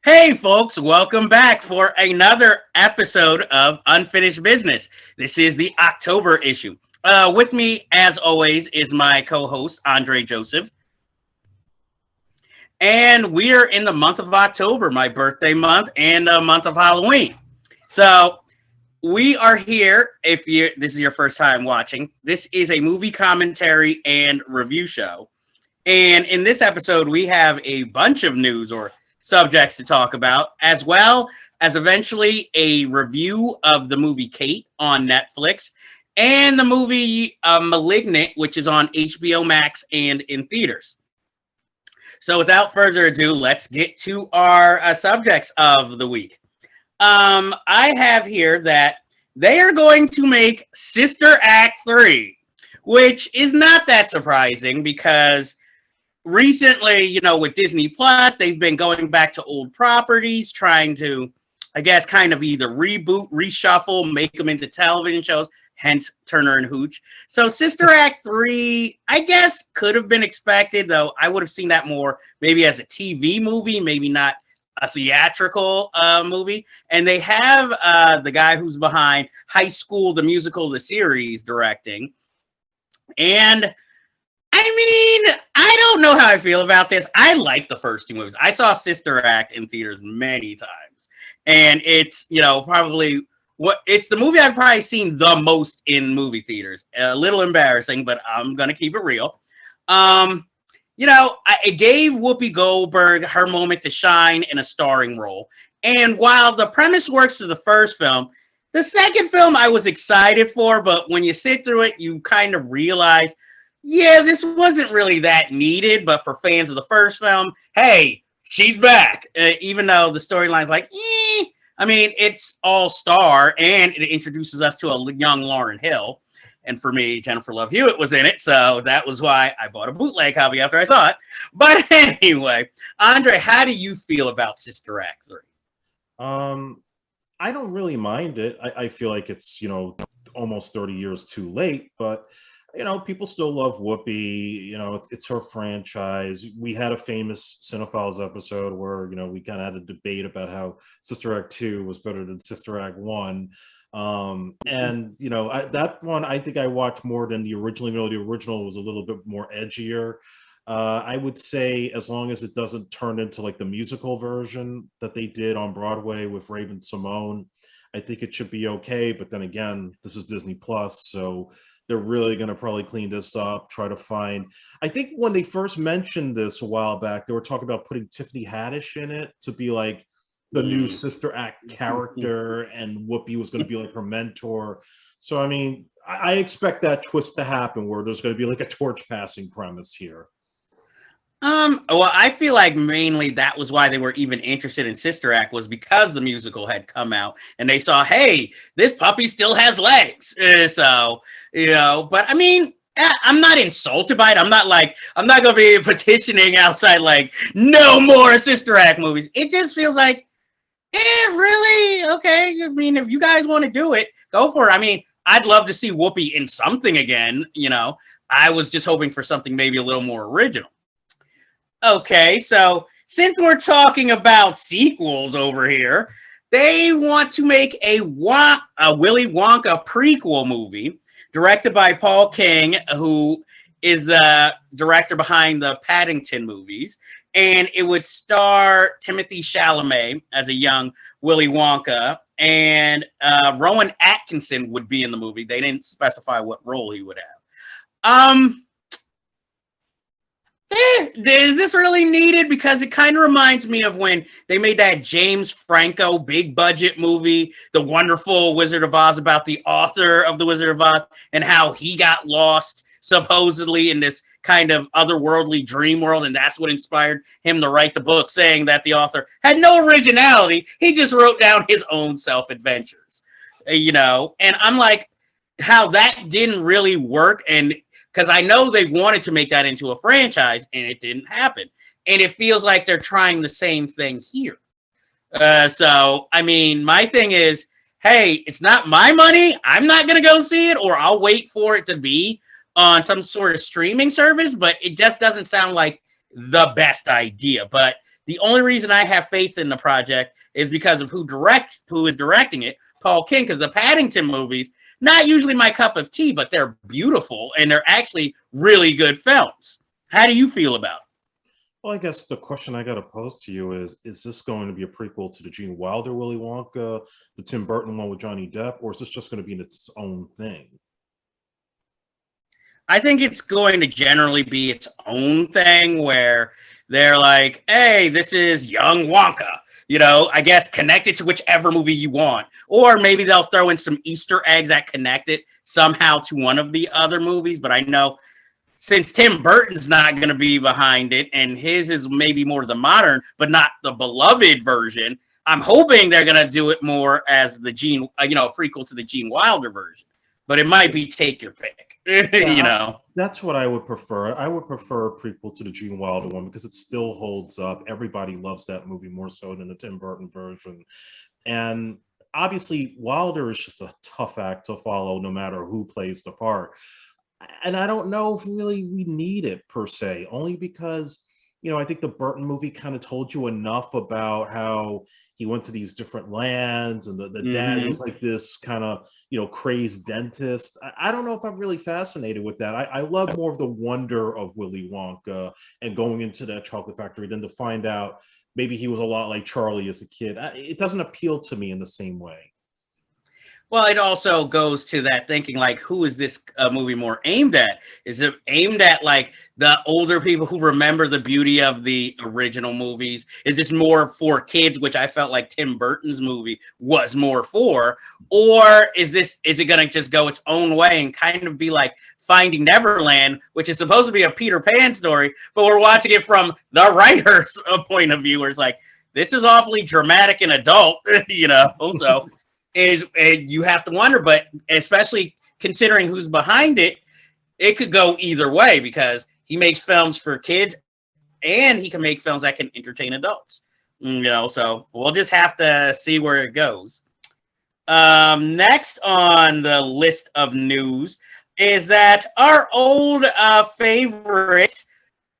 Hey, folks, welcome back for another episode of Unfinished Business. This is the October issue. With me, as always, is my co host, Andre Joseph. And we are in the month of October, my birthday month, and the month of Halloween. So, we are here. If you This is your first time watching, this is a movie commentary and review show. And in this episode, we have a bunch of news or subjects to talk about, as well as eventually a review of the movie Kate on Netflix and the movie Malignant, which is on HBO Max and in theaters. So without further ado, let's get to our subjects of the week. I have here that they are going to make Sister Act 3, which is not that surprising because recently, with Disney Plus, they've been going back to old properties, trying to, I guess, kind of either reboot, reshuffle, make them into television shows, hence Turner and Hooch. So Sister Act 3, I guess, could have been expected, though I would have seen that more maybe as a TV movie, maybe not a theatrical movie. And they have the guy who's behind High School, the musical, the series, directing. And I don't know how I feel about this. I like the first two movies. I saw Sister Act in theaters many times. And it's, probably it's the movie I've probably seen the most in movie theaters. A little embarrassing, but I'm going to keep it real. It gave Whoopi Goldberg her moment to shine in a starring role. And while the premise works for the first film, the second film I was excited for, but when you sit through it, you kind of realize, yeah, this wasn't really that needed, but for fans of the first film, hey, she's back. Even though the storyline's like, it's all star, and it introduces us to a young Lauryn Hill. And for me, Jennifer Love Hewitt was in it, so that was why I bought a bootleg copy after I saw it. But anyway, Andre, how do you feel about Sister Act 3? I don't really mind it. I feel like it's, almost 30 years too late, but people still love Whoopi. It's her franchise. We had a famous Cinephiles episode where, we kind of had a debate about how Sister Act 2 was better than Sister Act 1. That one, I think I watched more than the original, even though the original was a little bit more edgier. I would say as long as it doesn't turn into like the musical version that they did on Broadway with Raven Simone, I think it should be okay. But then again, this is Disney Plus, so they're really going to probably clean this up, try to find... I think when they first mentioned this a while back, they were talking about putting Tiffany Haddish in it to be like the new Sister Act character, and Whoopi was going to be like her mentor. So, I expect that twist to happen where there's going to be like a torch passing premise here. Well, I feel like mainly that was why they were even interested in Sister Act, was because the musical had come out and they saw, hey, this puppy still has legs. But I'm not insulted by it. I'm not going to be petitioning outside like, no more Sister Act movies. It just feels like, really? Okay. If you guys want to do it, go for it. I'd love to see Whoopi in something again. I was just hoping for something maybe a little more original. Okay, so since we're talking about sequels over here, they want to make a Willy Wonka prequel movie directed by Paul King, who is the director behind the Paddington movies, and it would star Timothy Chalamet as a young Willy Wonka, and Rowan Atkinson would be in the movie. They didn't specify what role he would have. Is this really needed? Because it kind of reminds me of when they made that James Franco big budget movie, The Wonderful Wizard of Oz, about the author of The Wizard of Oz and how he got lost supposedly in this kind of otherworldly dream world, and that's what inspired him to write the book, saying that the author had no originality. He just wrote down his own self-adventures, and I'm like, how that didn't really work. And because I know they wanted to make that into a franchise, and it didn't happen. And it feels like they're trying the same thing here. My thing is, hey, it's not my money. I'm not going to go see it, or I'll wait for it to be on some sort of streaming service. But it just doesn't sound like the best idea. But The only reason I have faith in the project is because of who is directing it, Paul King, because the Paddington movies, not usually my cup of tea, but they're beautiful and they're actually really good films. How do you feel about it? Well, I guess the question I got to pose to you is this going to be a prequel to the Gene Wilder Willy Wonka, the Tim Burton one with Johnny Depp, or is this just going to be its own thing? I think it's going to generally be its own thing where they're like, hey, this is young Wonka, I guess connect it to whichever movie you want. Or maybe they'll throw in some Easter eggs that connect it somehow to one of the other movies. But I know since Tim Burton's not going to be behind it and his is maybe more the modern, but not the beloved version, I'm hoping they're going to do it more as the a prequel to the Gene Wilder version. But it might be take your pick. That's what I would prefer. I would prefer a prequel to the Gene Wilder one because it still holds up. Everybody loves that movie more so than the Tim Burton version. And obviously, Wilder is just a tough act to follow no matter who plays the part. And I don't know if really we need it per se, only because, I think the Burton movie kind of told you enough about how he went to these different lands and the dad was like this kind of, crazed dentist. I don't know if I'm really fascinated with that. I love more of the wonder of Willy Wonka and going into that chocolate factory than to find out maybe he was a lot like Charlie as a kid. It doesn't appeal to me in the same way. Well, it also goes to that thinking, like, who is this movie more aimed at? Is it aimed at, like, the older people who remember the beauty of the original movies? Is this more for kids, which I felt like Tim Burton's movie was more for? Or is it going to just go its own way and kind of be like Finding Neverland, which is supposed to be a Peter Pan story, but we're watching it from the writer's point of view, where it's like, this is awfully dramatic and adult, also. And you have to wonder, but especially considering who's behind it, it could go either way because he makes films for kids and he can make films that can entertain adults. So we'll just have to see where it goes. Next on the list of news is that our old favorite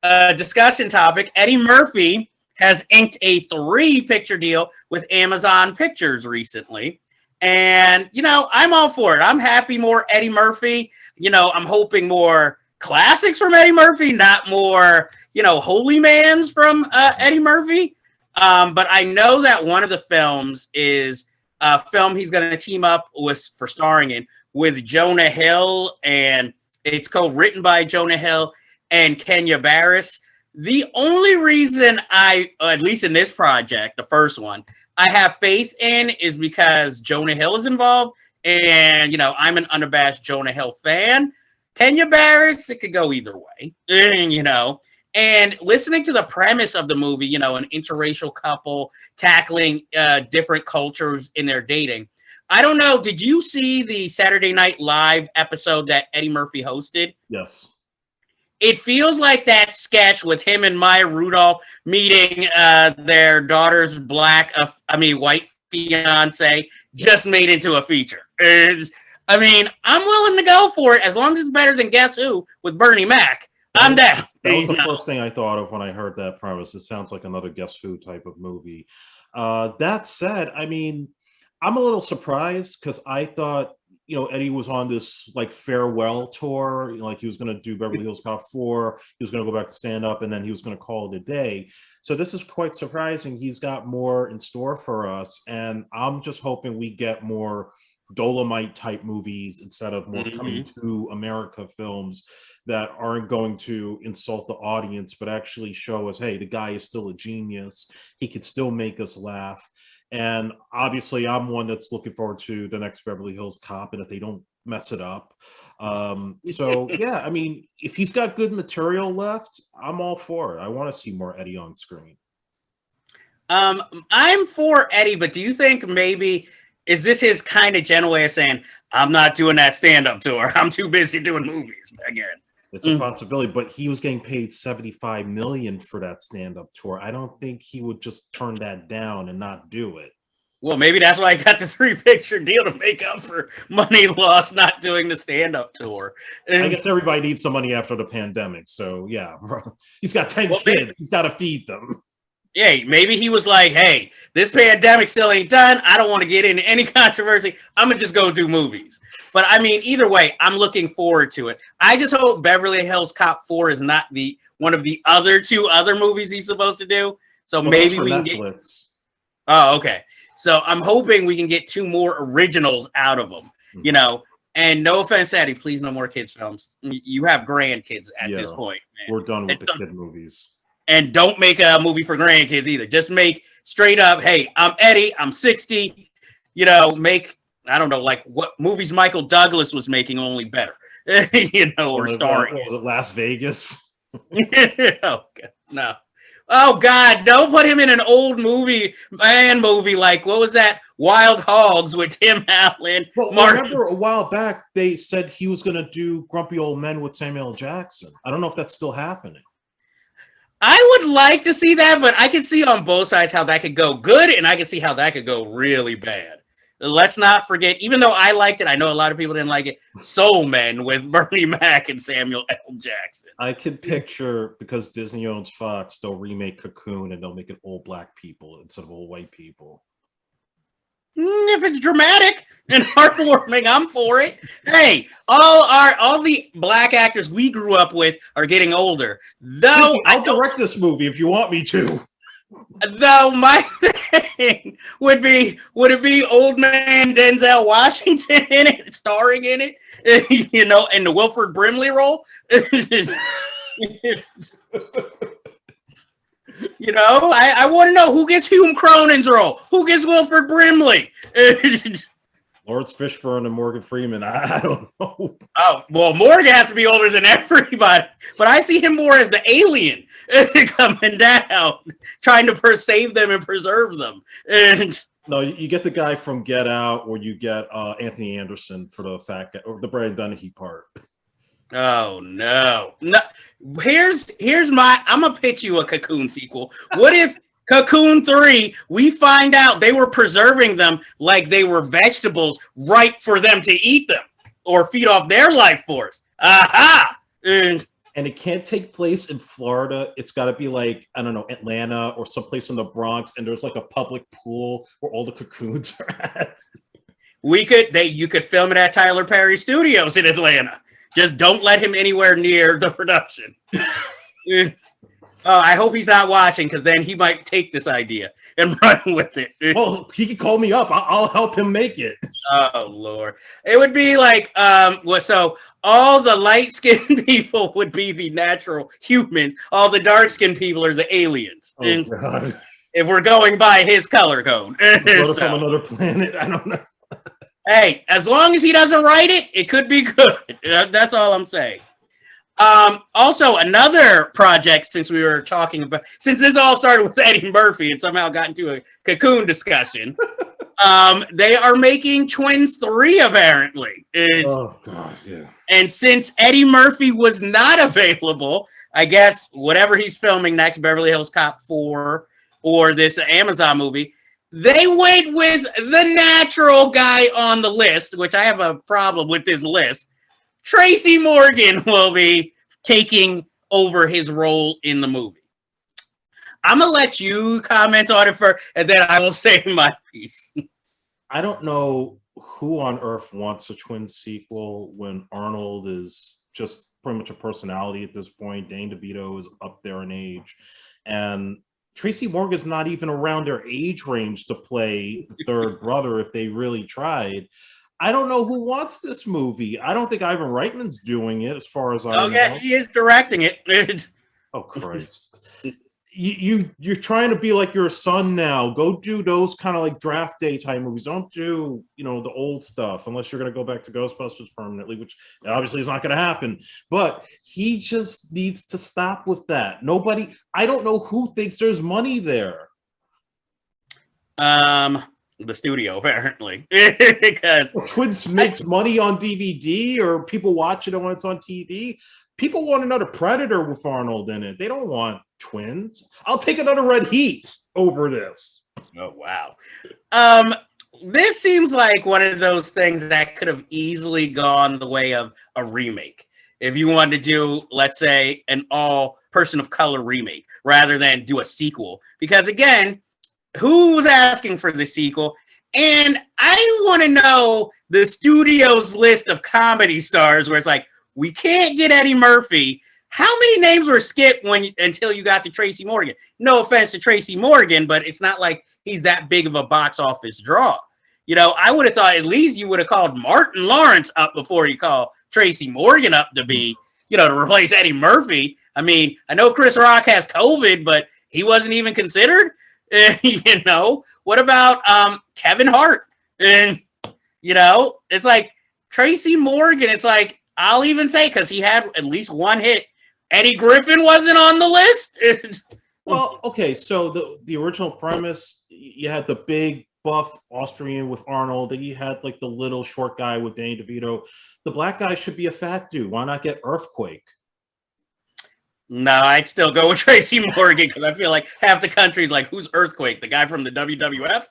discussion topic, Eddie Murphy, has inked a 3-picture deal with Amazon Pictures recently. And, I'm all for it. I'm happy more Eddie Murphy. I'm hoping more classics from Eddie Murphy, not more, holy mans from Eddie Murphy. But I know that one of the films is a film he's going to team up for starring in with Jonah Hill. And it's co-written by Jonah Hill and Kenya Barris. The only reason at least in this project, the first one, I have faith in is because Jonah Hill is involved, and I'm an unabashed Jonah Hill fan. Kenya Barris, it could go either way, And listening to the premise of the movie, an interracial couple tackling different cultures in their dating. I don't know. Did you see the Saturday Night Live episode that Eddie Murphy hosted? Yes. It feels like that sketch with him and Maya Rudolph meeting their daughter's white fiance just made into a feature. I'm willing to go for it as long as it's better than Guess Who with Bernie Mac. I'm down. That was the first thing I thought of when I heard that premise. It sounds like another Guess Who type of movie. That said, I'm a little surprised because I thought, Eddie was on this like farewell tour, like he was going to do Beverly Hills Cop 4, he was going to go back to stand up, and then he was going to call it a day. So this is quite surprising. He's got more in store for us, and I'm just hoping we get more Dolomite type movies instead of more coming to America films that aren't going to insult the audience, but actually show us, hey, the guy is still a genius. He could still make us laugh. And obviously, I'm one that's looking forward to the next Beverly Hills Cop, and if they don't mess it up. So, yeah, if he's got good material left, I'm all for it. I want to see more Eddie on screen. I'm for Eddie, but do you think maybe, is this his kind of general way of saying, I'm not doing that stand-up tour. I'm too busy doing movies again. It's a possibility, but he was getting paid $75 million for that stand-up tour. I don't think he would just turn that down and not do it. Well, maybe that's why I got the 3-picture deal to make up for money lost not doing the stand-up tour. And I guess everybody needs some money after the pandemic. So, yeah, bro. He's got 10 kids. He's got to feed them. Yeah, maybe he was like, hey, this pandemic still ain't done. I don't want to get into any controversy. I'm going to just go do movies. But I mean, either way, I'm looking forward to it. I just hope Beverly Hills Cop 4 is not one of the two other movies he's supposed to do. So maybe we can get. Oh, okay. So I'm hoping we can get 2 more originals out of them, you know. And no offense, Eddie, please no more kids films. You have grandkids at this point. Man. We're done with the kid movies. And don't make a movie for grandkids either. Just make straight up, hey, I'm Eddie, I'm 60. You know, make, I don't know, like what movies Michael Douglas was making, only better. You know, or starring. Was it Las Vegas? Oh, God, no. Oh, God, don't put him in an old movie like, what was that? Wild Hogs with Tim Allen. Well, remember a while back, they said he was going to do Grumpy Old Men with Samuel L. Jackson. I don't know if that's still happening. I would like to see that, but I can see on both sides how that could go good, and I can see how that could go really bad. Let's not forget, even though I liked it, I know a lot of people didn't like it, Soul Men with Bernie Mac and Samuel L. Jackson. I could picture, because Disney owns Fox, they'll remake Cocoon and they'll make it all black people instead of all white people. If it's dramatic and heartwarming, I'm for it. Hey, all the black actors we grew up with are getting older. Though I'll direct this movie if you want me to. Though my thing would it be old man Denzel Washington in it, starring in it, you know, in the Wilford Brimley role? You know, I want to know who gets Hume Cronin's role, who gets Wilford Brimley. Lawrence Fishburne and Morgan Freeman. I don't know. Oh, well, Morgan has to be older than everybody, but I see him more as the alien coming down, trying to save them and preserve them. And no, you get the guy from Get Out, or you get Anthony Anderson for the fat guy, or the Brian Dennehy part. Oh no! Here's I'm gonna pitch you a Cocoon sequel. What if Cocoon 3, we find out they were preserving them like they were vegetables ripe for them to eat them or feed off their life force. Aha! And it can't take place in Florida. It's got to be like, I don't know, Atlanta or someplace in the Bronx, and there's like a public pool where all the cocoons are at. You could film it at Tyler Perry Studios in Atlanta. Just don't let him anywhere near the production. I hope he's not watching, because then he might take this idea and run with it. Well, he can call me up. I'll help him make it. Oh, Lord. It would be like, so all the light-skinned people would be the natural humans. All the dark-skinned people are the aliens. Oh, God. If we're going by his color code. From another planet? I don't know. Hey, as long as he doesn't write it, it could be good. That's all I'm saying. Also, another project, since this all started with Eddie Murphy and somehow got into a Cocoon discussion, they are making Twins 3, apparently. Oh, God, yeah. And since Eddie Murphy was not available, I guess whatever he's filming next, Beverly Hills Cop 4 or this Amazon movie, they went with the natural guy on the list, which I have a problem with this list. Tracy Morgan will be taking over his role in the movie. I'm going to let you comment on it first, and then I will say my piece. I don't know who on earth wants a twin sequel when Arnold is just pretty much a personality at this point. Danny DeVito is up there in age. And Tracy Morgan's not even around their age range to play the third brother if they really tried. I don't know who wants this movie. I don't think Ivan Reitman's doing it, as far as I know. Okay, he is directing it. Oh, Christ. You're trying to be like your son now. Go do those kind of like draft day type movies. Don't do, the old stuff unless you're going to go back to Ghostbusters permanently, which obviously is not going to happen. But he just needs to stop with that. I don't know who thinks there's money there. The studio, apparently. Because Twins makes money on DVD, or people watch it when it's on TV. People want another Predator with Arnold in it. They don't want Twins. I'll take another Red Heat over this. Oh, wow. This seems like one of those things that could have easily gone the way of a remake. If you wanted to do, let's say, an all person of color remake, rather than do a sequel. Because again, who was asking for the sequel? And I want to know the studio's list of comedy stars where it's like, we can't get Eddie Murphy. How many names were skipped until you got to Tracy Morgan? No offense to Tracy Morgan, but it's not like he's that big of a box office draw. You know, I would have thought at least you would have called Martin Lawrence up before you call Tracy Morgan up to be, to replace Eddie Murphy. I mean, I know Chris Rock has COVID, but he wasn't even considered. What about Kevin Hart? And, it's like Tracy Morgan. It's like, I'll even say, because he had at least one hit, Eddie Griffin wasn't on the list. Well, okay, so the original premise, you had the big buff Austrian with Arnold, and you had like the little short guy with Danny DeVito. The black guy should be a fat dude. Why not get Earthquake? No, I'd still go with Tracy Morgan because I feel like half the country's like, who's Earthquake? The guy from the WWF?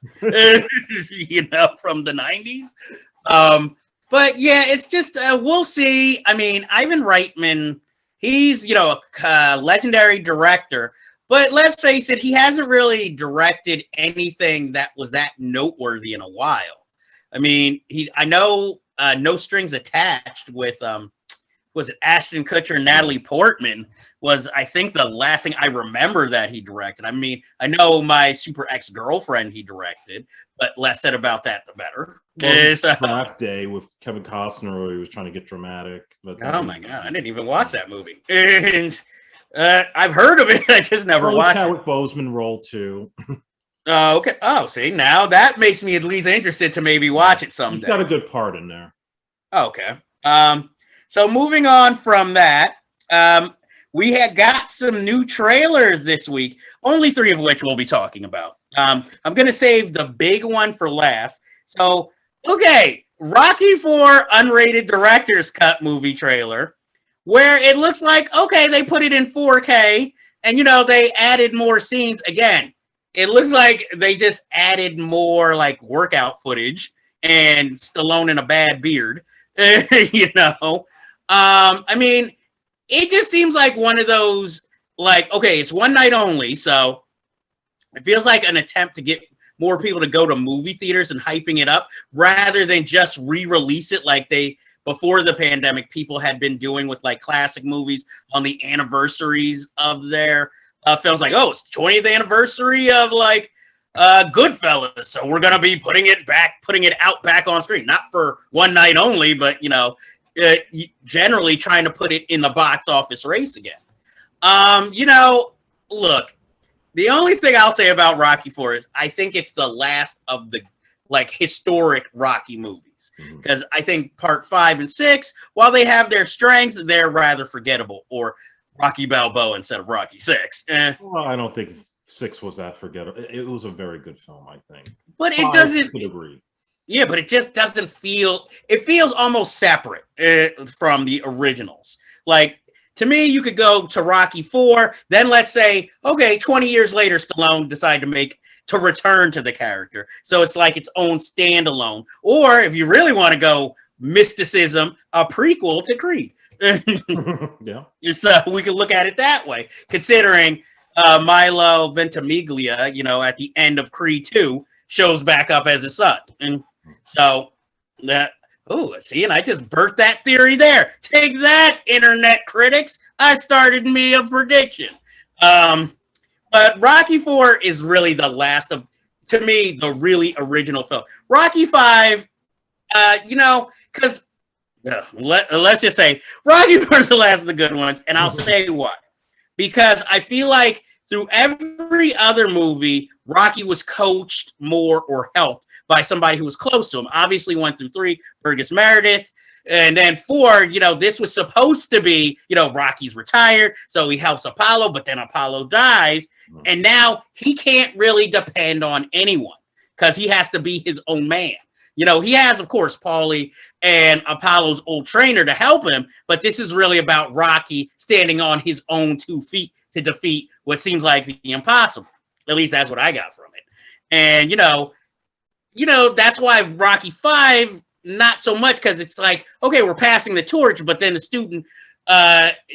From the 90s? But yeah, it's just, we'll see. I mean, Ivan Reitman, he's, a legendary director. But let's face it, he hasn't really directed anything that was that noteworthy in a while. I mean, I know No Strings Attached with, was it Ashton Kutcher and Natalie Portman was, I think, the last thing I remember that he directed. I mean, I know My Super Ex-Girlfriend he directed, but less said about that, the better. Draft Day with Kevin Costner, where he was trying to get dramatic. But oh my God, I didn't even watch that movie. And I've heard of it. I just never watched it. Chadwick Boseman role too. Oh, okay. Oh, see, now that makes me at least interested to maybe watch it someday. He's got a good part in there. Okay. So moving on from that, we had got some new trailers this week, only 3 of which we'll be talking about. I'm going to save the big one for last. So, okay, Rocky IV unrated director's cut movie trailer, where it looks like, okay, they put it in 4K, and, they added more scenes. Again, it looks like they just added more, like, workout footage and Stallone in a bad beard, I mean, it just seems like one of those, like, okay, it's one night only, so it feels like an attempt to get more people to go to movie theaters and hyping it up rather than just re-release it like before the pandemic, people had been doing with like classic movies on the anniversaries of their films. Like, oh, it's 20th anniversary of like Goodfellas, so we're gonna be putting it out back on screen, not for one night only, but generally trying to put it in the box office race again. Look, the only thing I'll say about Rocky IV is I think it's the last of the like historic Rocky movies, because I think part 5 and 6, while they have their strengths, they're rather forgettable. Or Rocky Balboa instead of Rocky 6. Well, I don't think 6 was that forgettable. It was a very good film, I think. But it doesn't. I could agree. Yeah, but it just doesn't feel. It feels almost separate from the originals. Like, to me, you could go to Rocky IV, then let's say, okay, 20 years later, Stallone decided to return to the character. So it's like its own standalone. Or if you really want to go mysticism, a prequel to Creed. Yeah. So we can look at it that way, considering Milo Ventimiglia, at the end of Creed 2, shows back up as his son. And so that, see, and I just burnt that theory there. Take that, internet critics. I started me a prediction. But Rocky IV is really the last of, to me, the really original film. Rocky V, because let's just say Rocky IV is the last of the good ones, and I'll say why. Because I feel like through every other movie, Rocky was coached more or helped by somebody who was close to him. Obviously, 1 through 3, Burgess Meredith. And then 4, this was supposed to be, Rocky's retired, so he helps Apollo, but then Apollo dies. And now he can't really depend on anyone because he has to be his own man. He has, of course, Paulie and Apollo's old trainer to help him, but this is really about Rocky standing on his own 2 feet to defeat what seems like the impossible. At least that's what I got from it. And, that's why Rocky V, not so much, because it's like, okay, we're passing the torch, but then the student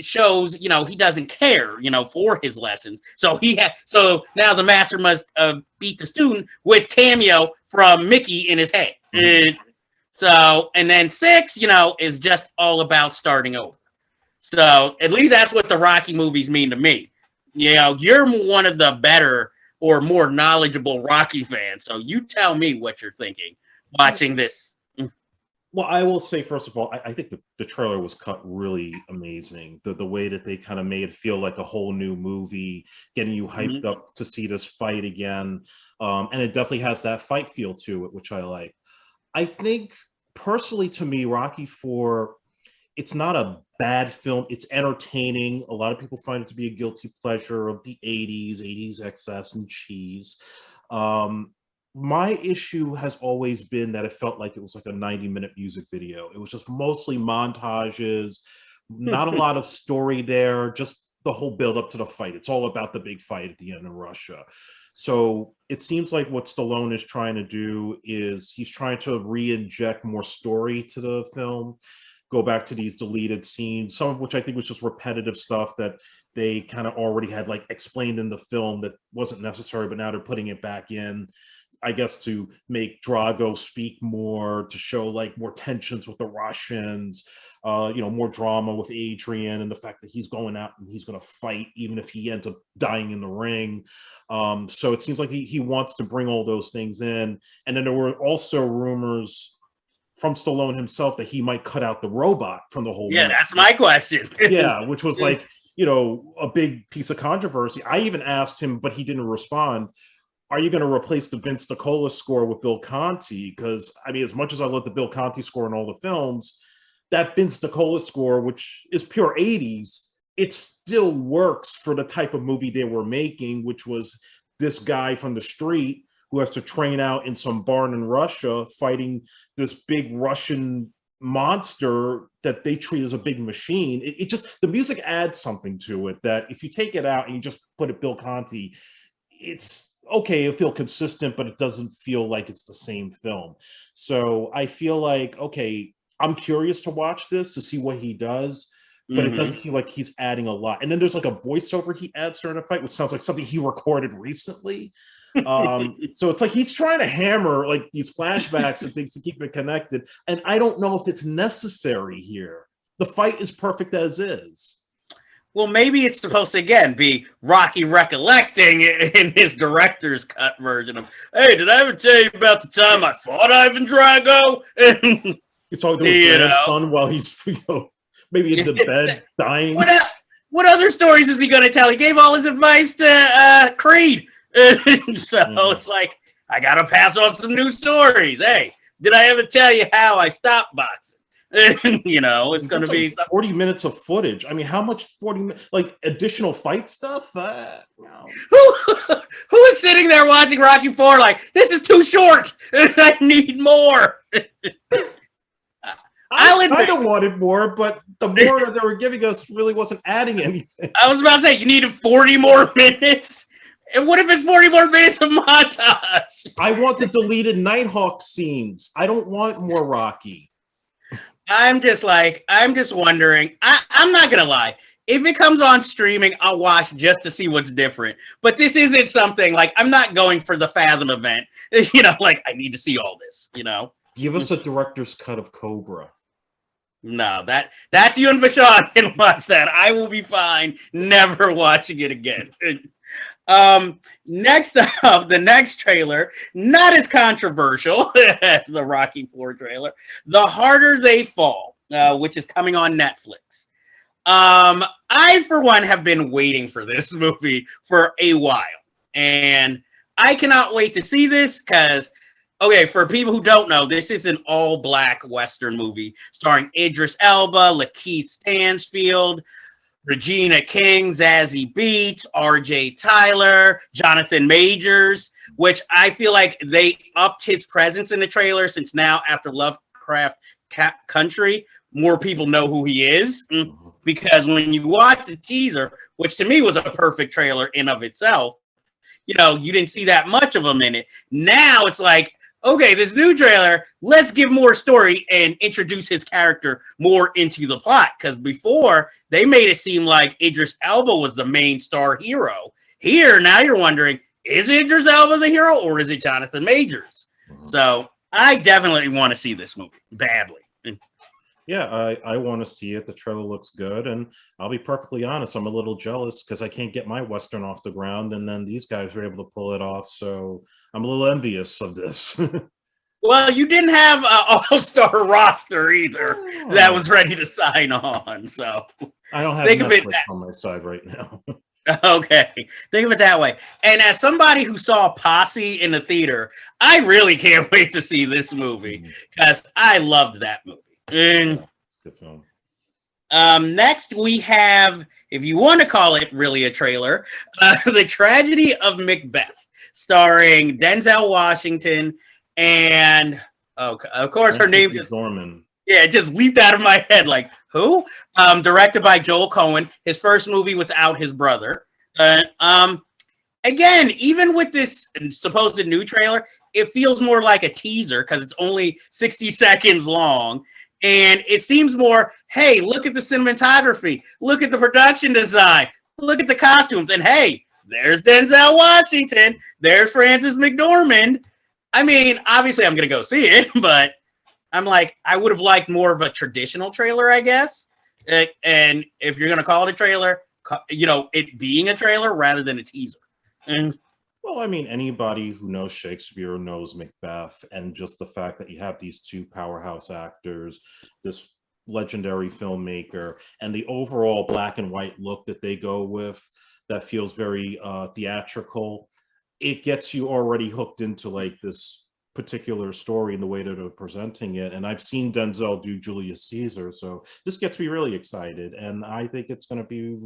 shows, he doesn't care, for his lessons. So so now the master must beat the student with cameo from Mickey in his head. So, and then 6, is just all about starting over. So at least that's what the Rocky movies mean to me. You're one of the better or more knowledgeable Rocky fans. So you tell me what you're thinking watching this. Well, I will say, first of all, I think the trailer was cut really amazing. The way that they kind of made it feel like a whole new movie, getting you hyped up to see this fight again. And it definitely has that fight feel to it, which I like. I think, personally, to me, Rocky IV, it's not a bad film. It's entertaining. A lot of people find it to be a guilty pleasure of the 80s excess and cheese. My issue has always been that it felt like it was like a 90-minute music video. It was just mostly montages, not a lot of story there, just the whole build up to the fight. It's all about the big fight at the end in Russia. So it seems like what Stallone is trying to do is he's trying to re-inject more story to the film, go back to these deleted scenes, some of which I think was just repetitive stuff that they kind of already had like explained in the film that wasn't necessary, but now they're putting it back in, I guess, to make Drago speak more, to show like more tensions with the Russians, more drama with Adrian, and the fact that he's going out and he's going to fight even if he ends up dying in the ring. So it seems like he wants to bring all those things in. And then there were also rumors from Stallone himself that he might cut out the robot from the whole Yeah, movie. that's my question. Yeah, which was like, a big piece of controversy. I even asked him, but he didn't respond, are you going to replace the Vince DiCola score with Bill Conti? Because, I mean, as much as I love the Bill Conti score in all the films, that Vince DiCola score, which is pure 80s, it still works for the type of movie they were making, which was this guy from the street who has to train out in some barn in Russia fighting this big Russian monster that they treat as a big machine. It just, the music adds something to it that if you take it out and you just put it Bill Conti, it's okay, it'll feel consistent, but it doesn't feel like it's the same film. So I feel like, okay, I'm curious to watch this to see what he does, but it doesn't seem like he's adding a lot. And then there's like a voiceover he adds during a fight, which sounds like something he recorded recently. So it's like he's trying to hammer like these flashbacks and things to keep it connected. And I don't know if it's necessary here. The fight is perfect as is. Well, maybe it's supposed to, again, be Rocky recollecting in his director's cut version of, hey, did I ever tell you about the time I fought Ivan Drago? He's talking to his grandson while he's, maybe in the bed dying. What other stories is he going to tell? He gave all his advice to Creed. It's like, I got to pass on some new stories. Hey, did I ever tell you how I stopped boxing? It's going to be 40 minutes of footage. I mean, how much 40 minutes, like additional fight stuff? Who is sitting there watching Rocky IV like, this is too short. I need more. I kind of wanted more, but the more that they were giving us really wasn't adding anything. I was about to say, you needed 40 more minutes? And what if it's 40 more minutes of montage? I want the deleted Nighthawk scenes. I don't want more Rocky. I'm just wondering. I'm not going to lie. If it comes on streaming, I'll watch just to see what's different. But this isn't something like, I'm not going for the Fathom event. Like, I need to see all this, Give us a director's cut of Cobra. No, that's you and Bashan can watch that. I will be fine never watching it again. Next up, the next trailer, not as controversial as the Rocky IV trailer, The Harder They Fall, which is coming on Netflix. I, for one, have been waiting for this movie for a while, and I cannot wait to see this because, okay, for people who don't know, this is an all-black Western movie starring Idris Elba, Lakeith Stanfield, Regina King, Zazie Beetz, R.J. Tyler, Jonathan Majors, which I feel like they upped his presence in the trailer since now, after Lovecraft Country, more people know who he is. Because when you watch the teaser, which to me was a perfect trailer in of itself, you didn't see that much of him in it. Now it's like, okay, this new trailer, let's give more story and introduce his character more into the plot. Because before, they made it seem like Idris Elba was the main star hero. Here, now you're wondering, is Idris Elba the hero or is it Jonathan Majors? So I definitely want to see this movie badly. Yeah, I want to see it. The trailer looks good, and I'll be perfectly honest, I'm a little jealous because I can't get my Western off the ground, and then these guys were able to pull it off, so I'm a little envious of this. Well, you didn't have an all-star roster either that was ready to sign on, so I don't have Netflix on my side right now. Okay, think of it that way. And as somebody who saw Posse in the theater, I really can't wait to see this movie because I loved that movie. And it's a good film. Next we have, if you want to call it really a trailer, The Tragedy of Macbeth, starring Denzel Washington and of course her name is Norman. Yeah, it just leaped out of my head like, who? Directed by Joel Cohen, his first movie without his brother. Again, even with this supposed new trailer, it feels more like a teaser because it's only 60 seconds long. And it seems more, hey, look at the cinematography. Look at the production design. Look at the costumes. And hey, there's Denzel Washington. There's Frances McDormand. I mean, obviously I'm going to go see it, but I'm like, I would have liked more of a traditional trailer, I guess. And if you're going to call it a trailer, it being a trailer rather than a teaser. And well, I mean, anybody who knows Shakespeare knows Macbeth, and just the fact that you have these two powerhouse actors, this legendary filmmaker, and the overall black and white look that they go with that feels very theatrical, it gets you already hooked into like this particular story and the way that they're presenting it. And I've seen Denzel do Julius Caesar, so this gets me really excited. And I think it's going to be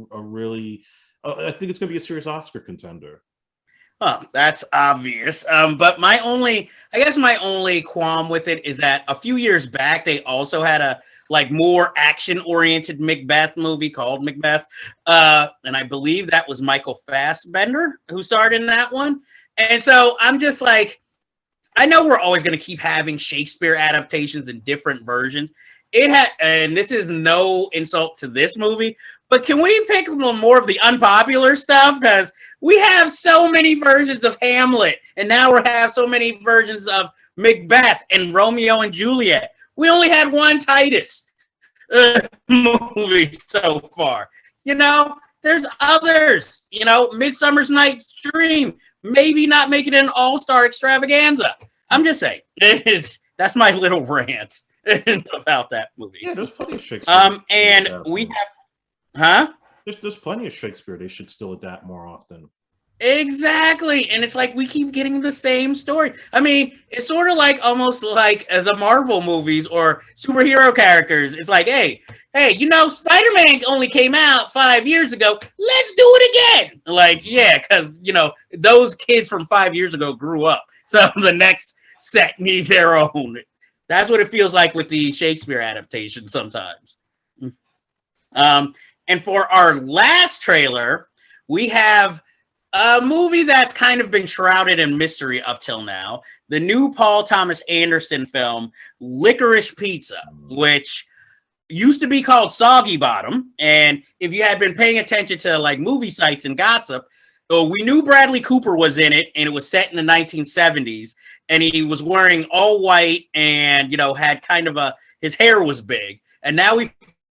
I think it's going to be a serious Oscar contender. Oh, that's obvious. But my only qualm with it is that a few years back they also had a more action-oriented Macbeth movie called Macbeth, and I believe that was Michael Fassbender who starred in that one. And so I'm just like, I know we're always going to keep having Shakespeare adaptations in different versions. And this is no insult to this movie, but can we pick a little more of the unpopular stuff? Because we have so many versions of Hamlet, and now we have so many versions of Macbeth and Romeo and Juliet. We only had one Titus movie so far. There's others. Midsummer's Night's Dream, maybe not making it an all-star extravaganza. I'm just saying. That's my little rant about that movie. Yeah, there's plenty of Shakespeare. And we have, huh? There's plenty of Shakespeare. They should still adapt more often. Exactly. And it's like we keep getting the same story. I mean, it's sort of like almost like the Marvel movies or superhero characters. It's like, hey, Spider-Man only came out 5 years ago. Let's do it again. Like, yeah, because, those kids from 5 years ago grew up. So the next set need their own. That's what it feels like with the Shakespeare adaptation sometimes. And for our last trailer, we have a movie that's kind of been shrouded in mystery up till now. The new Paul Thomas Anderson film, Licorice Pizza, which used to be called Soggy Bottom. And if you had been paying attention to movie sites and gossip, we knew Bradley Cooper was in it, and it was set in the 1970s. And he was wearing all white and, had kind of his hair was big. And now we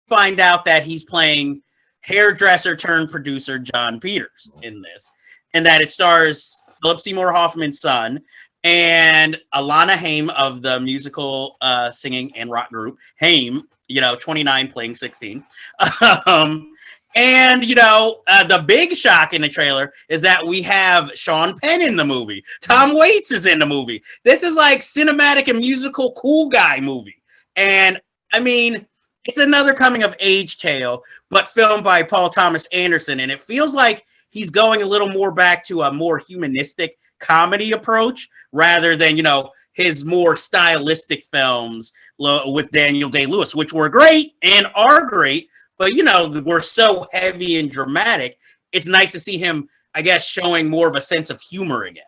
find out that he's playing hairdresser turned producer John Peters in this, and that it stars Philip Seymour Hoffman's son and Alana Haim of the musical singing and rock group Haim, 29 playing 16. And the big shock in the trailer is that we have Sean Penn in the movie. Tom Waits is in the movie. This is like cinematic and musical cool guy movie. And I mean, it's another coming of age tale, but filmed by Paul Thomas Anderson. And it feels like he's going a little more back to a more humanistic comedy approach rather than, his more stylistic films with Daniel Day-Lewis, which were great and are great, but, we're so heavy and dramatic. It's nice to see him, I guess, showing more of a sense of humor again.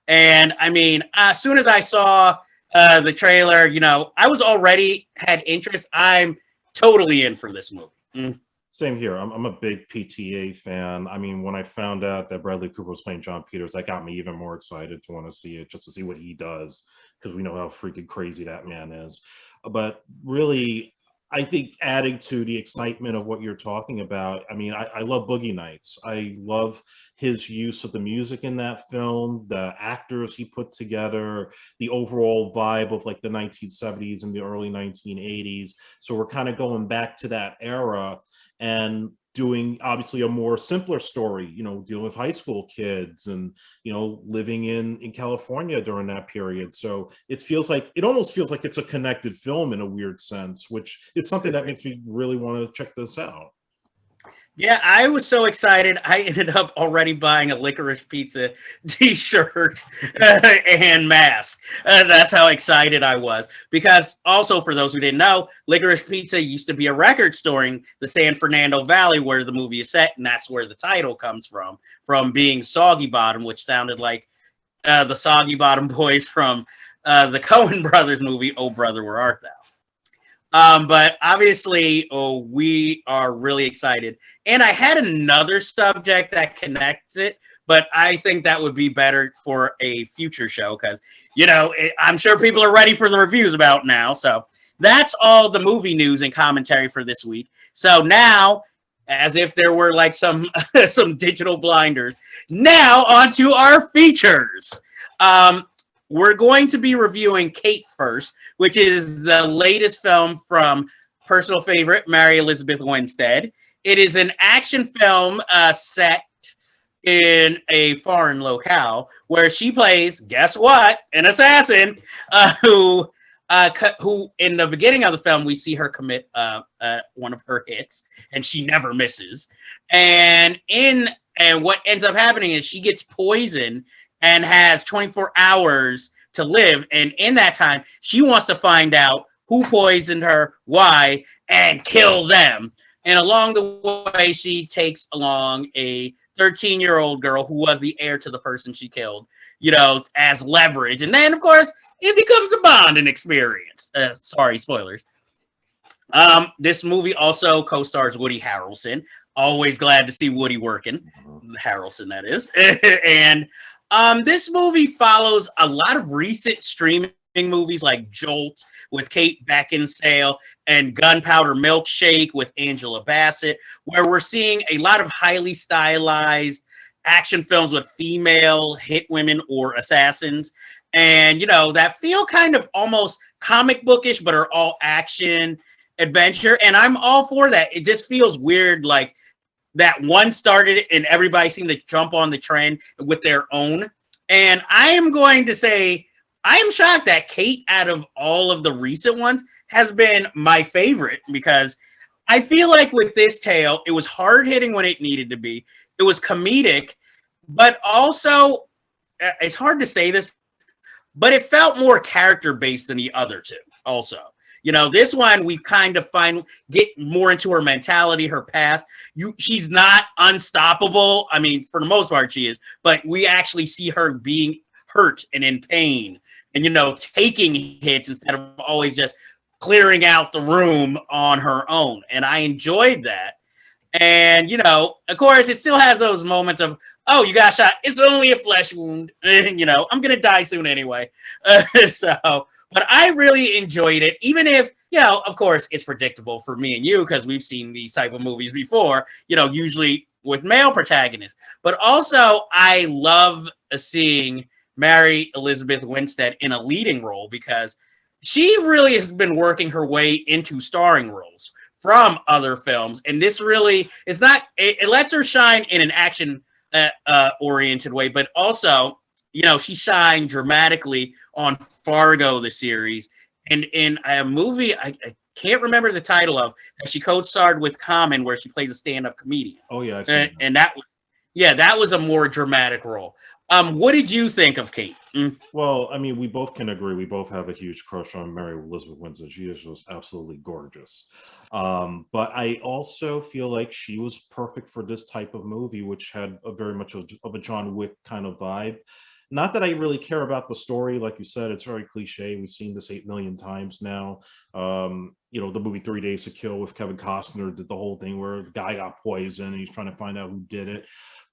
And I mean, as soon as I saw the trailer, I was already had interest. I'm totally in for this movie. Same here. I'm a big PTA fan. I mean, when I found out that Bradley Cooper was playing John Peters, that got me even more excited to want to see it, just to see what he does, because we know how freaking crazy that man is. But really, I think adding to the excitement of what you're talking about, I mean, I love Boogie Nights. I love his use of the music in that film, the actors he put together, the overall vibe of like the 1970s and the early 1980s. So we're kind of going back to that era and doing obviously a more simpler story, dealing with high school kids and living in California during that period. So it almost feels like it's a connected film in a weird sense, which is something that makes me really want to check this out. Yeah, I was so excited. I ended up already buying a Licorice Pizza t-shirt and mask. That's how excited I was. Because also, for those who didn't know, Licorice Pizza used to be a record store in the San Fernando Valley where the movie is set, and that's where the title comes from being Soggy Bottom, which sounded like the Soggy Bottom Boys from the Coen Brothers movie, Oh Brother, Where Art Thou? But obviously, we are really excited. And I had another subject that connects it, but I think that would be better for a future show because, I'm sure people are ready for the reviews about now. So that's all the movie news and commentary for this week. So now, as if there were like some some digital blinders, now onto our features. We're going to be reviewing Kate first, which is the latest film from personal favorite Mary Elizabeth Winstead. It is an action film set in a foreign locale where she plays, guess what, an assassin who in the beginning of the film we see her commit one of her hits, and she never misses. And what ends up happening is she gets poisoned and has 24 hours to live. And in that time, she wants to find out who poisoned her, why, and kill them. And along the way, she takes along a 13-year-old girl who was the heir to the person she killed, as leverage. And then, of course, it becomes a bonding experience. Sorry, spoilers. This movie also co-stars Woody Harrelson. Always glad to see Woody working. Harrelson, that is. And this movie follows a lot of recent streaming movies like Jolt with Kate Beckinsale and Gunpowder Milkshake with Angela Bassett, where we're seeing a lot of highly stylized action films with female hit women or assassins. And, that feel kind of almost comic bookish, but are all action adventure. And I'm all for that. It just feels weird, like, that one started and everybody seemed to jump on the trend with their own. And I am going to say, I am shocked that Kate, out of all of the recent ones, has been my favorite because I feel like with this tale, it was hard hitting when it needed to be. It was comedic, but also, it's hard to say this, but it felt more character based than the other two also. This one, we kind of get more into her mentality, her past. She's not unstoppable. I mean, for the most part, she is. But we actually see her being hurt and in pain and, taking hits instead of always just clearing out the room on her own. And I enjoyed that. And, of course, it still has those moments of, oh, you got shot. It's only a flesh wound. I'm going to die soon anyway. But I really enjoyed it, even if, of course, it's predictable for me and you because we've seen these type of movies before, usually with male protagonists. But also, I love seeing Mary Elizabeth Winstead in a leading role because she really has been working her way into starring roles from other films. And this really is not, it lets her shine in an action oriented way, but also, she shined dramatically on Fargo, the series, and in a movie I can't remember the title of that she co-starred with Common, where she plays a stand-up comedian. Oh yeah, and that was a more dramatic role. What did you think of Kate? Well, I mean, we both can agree. We both have a huge crush on Mary Elizabeth Winstead. She is just absolutely gorgeous. But I also feel like she was perfect for this type of movie, which had a very much of a John Wick kind of vibe. Not that I really care about the story. Like you said, it's very cliche. We've seen this 8 million times now. The movie 3 Days to Kill with Kevin Costner did the whole thing where the guy got poisoned and he's trying to find out who did it.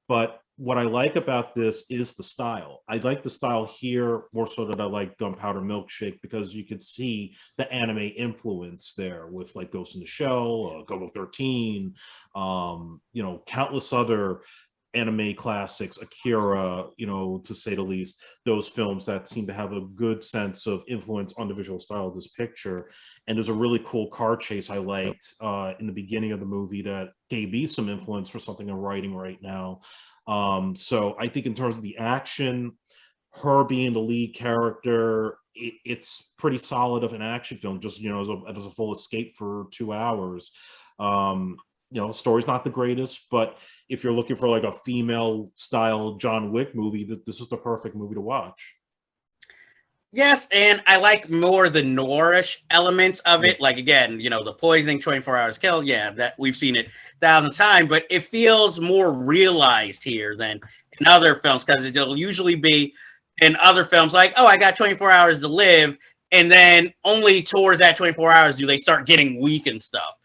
But what I like about this is the style. I like the style here more so than I like Gunpowder Milkshake, because you could see the anime influence there with like Ghost in the Shell, Go 13, countless other anime classics, Akira, to say the least, those films that seem to have a good sense of influence on the visual style of this picture. And there's a really cool car chase I liked in the beginning of the movie that gave me some influence for something I'm writing right now. So I think in terms of the action, her being the lead character, it's pretty solid of an action film, just, as a full escape for 2 hours. Story's not the greatest, but if you're looking for like a female style John Wick movie, this is the perfect movie to watch. Yes, and I like more the noirish elements of it. Like, again, the poisoning, 24 hours kill. Yeah, that we've seen it thousands of times, but it feels more realized here than in other films, because it'll usually be in other films like, oh, I got 24 hours to live, and then only towards that 24 hours do they start getting weak and stuff.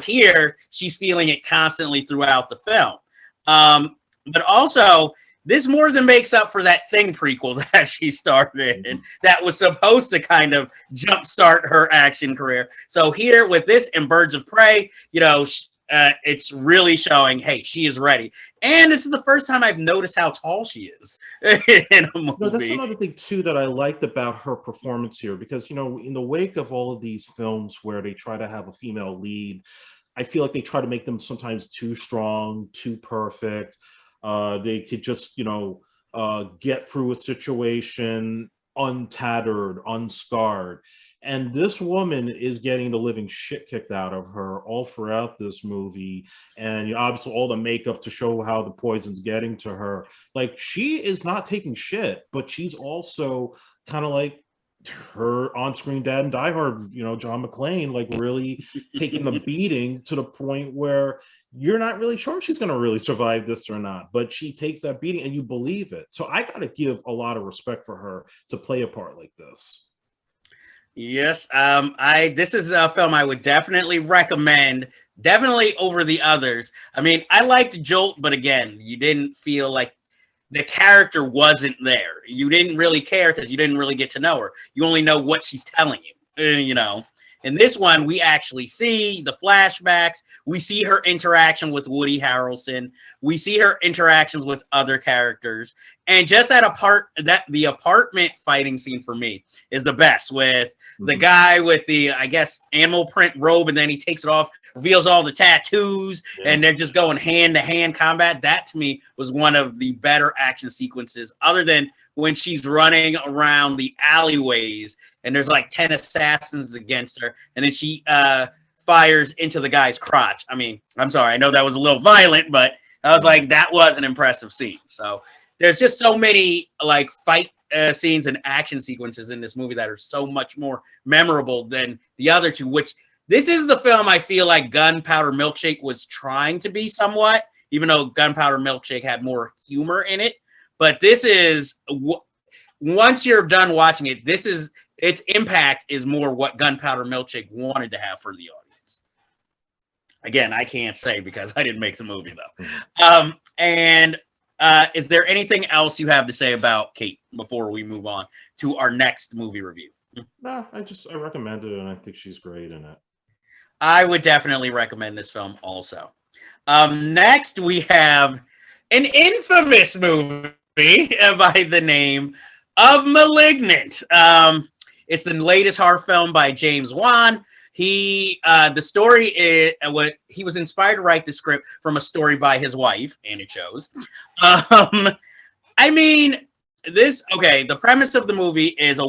Here she's feeling it constantly throughout the film. But also, this more than makes up for that Thing prequel that she started in that was supposed to kind of jumpstart her action career. So here with this and Birds of Prey, it's really showing, hey, she is ready. And this is the first time I've noticed how tall she is in a movie. No, that's another thing too that I liked about her performance here, because in the wake of all of these films where they try to have a female lead, I feel like they try to make them sometimes too strong, too perfect. They could just get through a situation untattered, unscarred. And this woman is getting the living shit kicked out of her all throughout this movie. And obviously all the makeup to show how the poison's getting to her. Like, she is not taking shit, but she's also kind of like her on-screen dad in Die Hard, John McClane, like really taking the beating to the point where you're not really sure she's going to really survive this or not, but she takes that beating and you believe it. So I got to give a lot of respect for her to play a part like this. Yes, this is a film I would definitely recommend, definitely over the others. I mean, I liked Jolt, but again, you didn't feel like the character wasn't there. You didn't really care because you didn't really get to know her. You only know what she's telling you, In this one, we actually see the flashbacks. We see her interaction with Woody Harrelson. We see her interactions with other characters. And just the apartment fighting scene for me is the best, with the guy with the, I guess, animal print robe, and then he takes it off, reveals all the tattoos, and they're just going hand-to-hand combat. That, to me, was one of the better action sequences, other than when she's running around the alleyways and there's like 10 assassins against her, and then she fires into the guy's crotch. I mean, I'm sorry, I know that was a little violent, but I was like, that was an impressive scene. So there's just so many like fight scenes and action sequences in this movie that are so much more memorable than the other two, which this is the film I feel like Gunpowder Milkshake was trying to be somewhat, even though Gunpowder Milkshake had more humor in it. But this is, once you're done watching it, its impact is more what Gunpowder Milkshake wanted to have for the audience. Again, I can't say because I didn't make the movie though. Is there anything else you have to say about Kate before we move on to our next movie review? No, I recommend it, and I think she's great in it. I would definitely recommend this film also. Next, we have an infamous movie by the name of Malignant. It's the latest horror film by James Wan. The story is he was inspired to write the script from a story by his wife, and it shows. The premise of the movie is a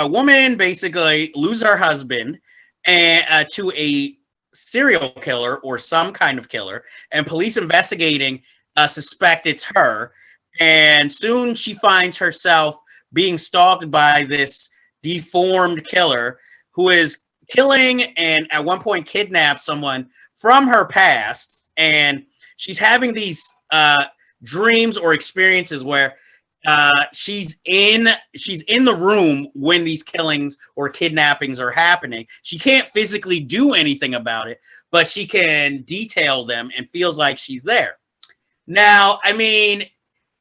woman basically loses her husband and to a serial killer or some kind of killer, and police investigating suspect it's her, and soon she finds herself being stalked by this deformed killer who is killing and at one point kidnapped someone from her past, and she's having these dreams or experiences where she's in the room when these killings or kidnappings are happening. She can't physically do anything about it, but she can detail them and feels like she's there. Now, I mean,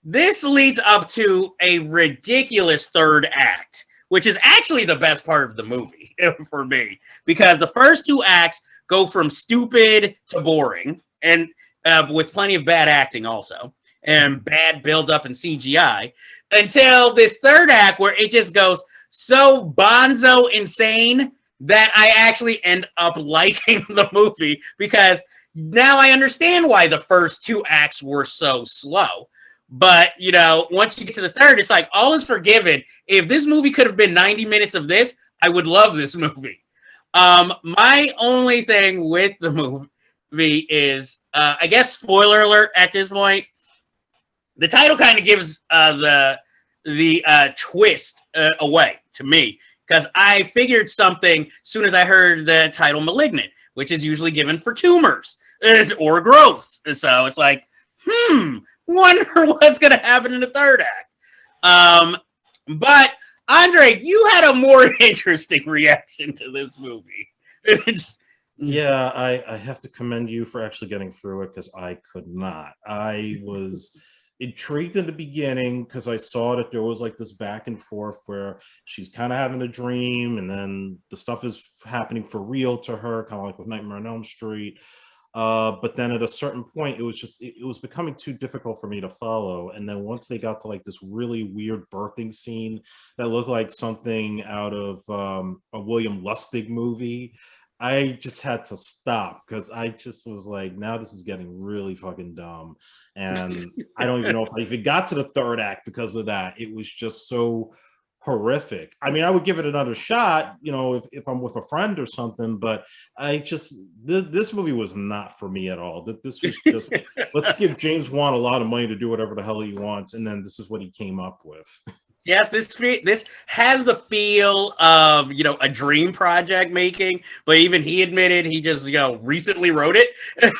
this leads up to a ridiculous third act, which is actually the best part of the movie for me, because the first two acts go from stupid to boring, and with plenty of bad acting also, and bad build-up and CGI, until this third act where it just goes so bonzo insane that I actually end up liking the movie, because now I understand why the first two acts were so slow. But, you know, once you get to the third, it's like all is forgiven. If this movie could have been 90 minutes of this, I would love this movie. My only thing with the movie is, I guess, spoiler alert at this point, the title kind of gives the twist away to me, because I figured something as soon as I heard the title Malignant, which is usually given for tumors or growths. So it's like, wonder what's going to happen in the third act. But Andre, you had a more interesting reaction to this movie. Yeah, I have to commend you for actually getting through it, because I could not. I was intrigued in the beginning because I saw that there was like this back and forth where she's kind of having a dream and then the stuff is happening for real to her, kind of like with Nightmare on Elm Street. But then at a certain point, it was becoming too difficult for me to follow. And then once they got to like this really weird birthing scene that looked like something out of a William Lustig movie, I just had to stop, because I just was like, now this is getting really fucking dumb. And I don't even know if I even got to the third act because of that. It was just so horrific. I mean, I would give it another shot, you know, if I'm with a friend or something, but I just, this movie was not for me at all. This was just, let's give James Wan a lot of money to do whatever the hell he wants, and then this is what he came up with. Yes, this has the feel of, you know, a dream project making, but even he admitted he just, you know, recently wrote it.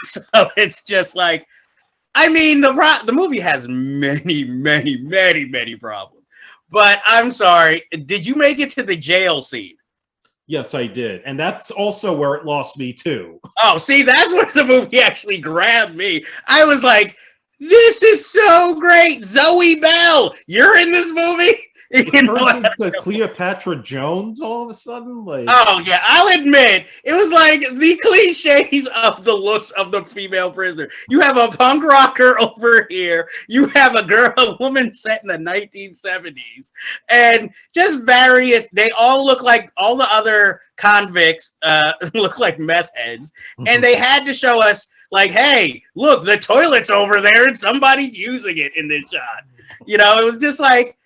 So it's just like, I mean, the movie has many problems. But I'm sorry, did you make it to the jail scene? Yes, I did. And that's also where it lost me too. Oh, see, that's where the movie actually grabbed me. I was like, this is so great. Zoe Bell, you're in this movie? You know, to Cleopatra Jones all of a sudden, like, oh yeah, I'll admit it was like the cliches of the looks of the female prisoner. You have a punk rocker over here, you have a woman set in the 1970s, and just various. They all look like all the other convicts. Look like meth heads, and they had to show us like, hey, look, the toilet's over there, and somebody's using it in this shot. You know, it was just like,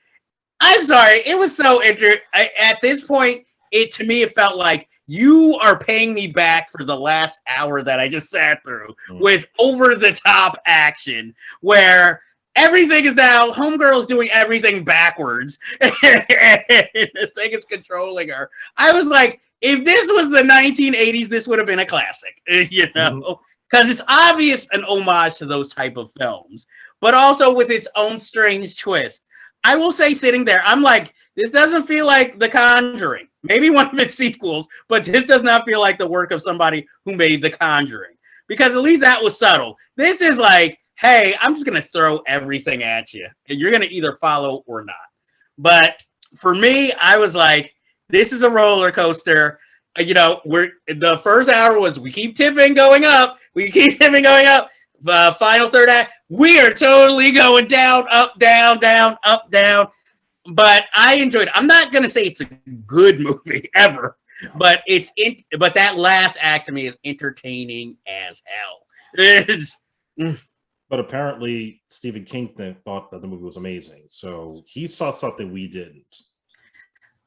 I'm sorry, it was so at this point, to me, it felt like you are paying me back for the last hour that I just sat through with over-the-top action, where everything is now, Homegirl's doing everything backwards, and the thing is controlling her. I was like, if this was the 1980s, this would have been a classic, you know? Because it's obvious an homage to those type of films, but also with its own strange twist. I will say, sitting there, I'm like, this doesn't feel like The Conjuring. Maybe one of its sequels, but this does not feel like the work of somebody who made The Conjuring. Because at least that was subtle. This is like, hey, I'm just going to throw everything at you, and you're going to either follow or not. But for me, I was like, this is a roller coaster. You know, the first hour was, we keep tipping going up. We keep tipping going up. The final third act, we are totally going down, up, down, down, up, down. But I enjoyed it. I'm not gonna say it's a good movie ever, but but that last act to me is entertaining as hell. But apparently Stephen King thought that the movie was amazing, so he saw something we didn't.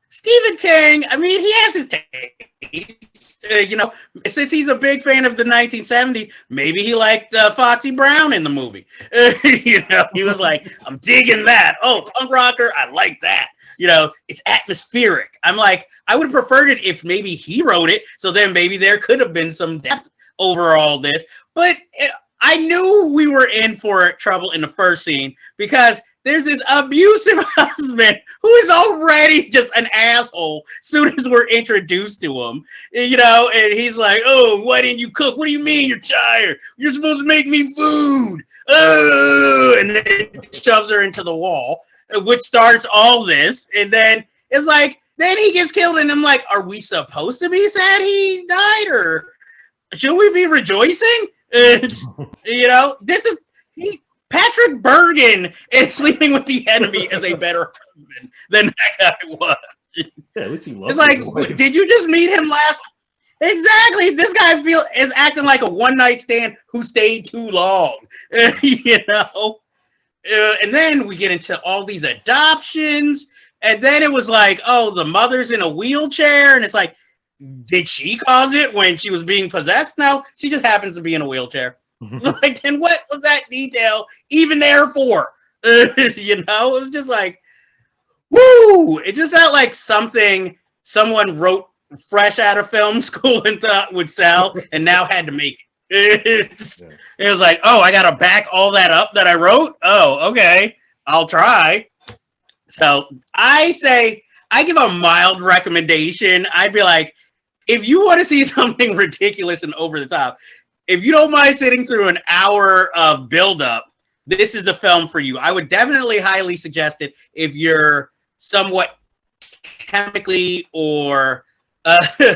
Stephen King, I mean, he has his taste. You know, since he's a big fan of the 1970s, maybe he liked Foxy Brown in the movie. You know, he was like, I'm digging that. Oh, punk rocker, I like that. You know, it's atmospheric. I'm like, I would have preferred it if maybe he wrote it, so then maybe there could have been some depth over all this. But I knew we were in for trouble in the first scene because there's this abusive husband who is already just an asshole as soon as we're introduced to him, and he's like, oh, why didn't you cook? What do you mean you're tired? You're supposed to make me food. Oh, and then shoves her into the wall, which starts all this. And then it's like, then he gets killed. And I'm like, are we supposed to be sad he died, or should we be rejoicing? This is Patrick Bergen is sleeping with the enemy as a better husband than that guy was. Yeah, at least he loves. It's like, did you just meet him last? Exactly. This guy is acting like a one-night stand who stayed too long. And then we get into all these adoptions, and then it was like, oh, the mother's in a wheelchair, and it's like, did she cause it when she was being possessed? No, she just happens to be in a wheelchair. Like, then what was that detail even there for? It was just like, woo! It just felt like something someone wrote fresh out of film school and thought would sell, and now had to make it. It was like, oh, I gotta back all that up that I wrote. Oh, okay, I'll try. So I give a mild recommendation. I'd be like, if you want to see something ridiculous and over the top, if you don't mind sitting through an hour of build-up, this is the film for you. I would definitely highly suggest it if you're somewhat chemically or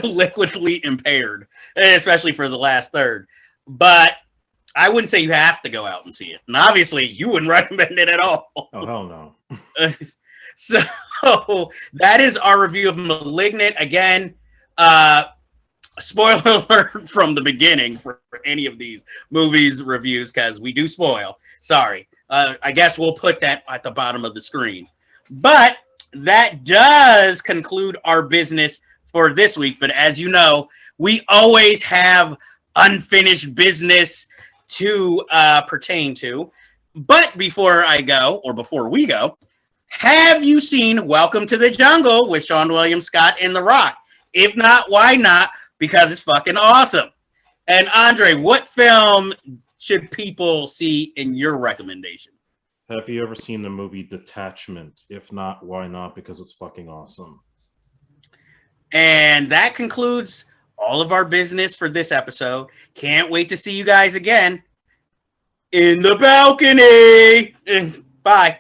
liquidly impaired, especially for the last third. But I wouldn't say you have to go out and see it. And obviously, you wouldn't recommend it at all. Oh, hell no. So that is our review of Malignant. Again, spoiler alert from the beginning for any of these movies reviews, because we do spoil. Sorry. I guess we'll put that at the bottom of the screen. But that does conclude our business for this week. But as you know, we always have unfinished business to pertain to. But before we go, have you seen Welcome to the Jungle with Sean William Scott and The Rock? If not, why not? Because it's fucking awesome. And Andre, what film should people see in your recommendation? Have you ever seen the movie Detachment? If not, why not? Because it's fucking awesome. And that concludes all of our business for this episode. Can't wait to see you guys again in the balcony. Bye.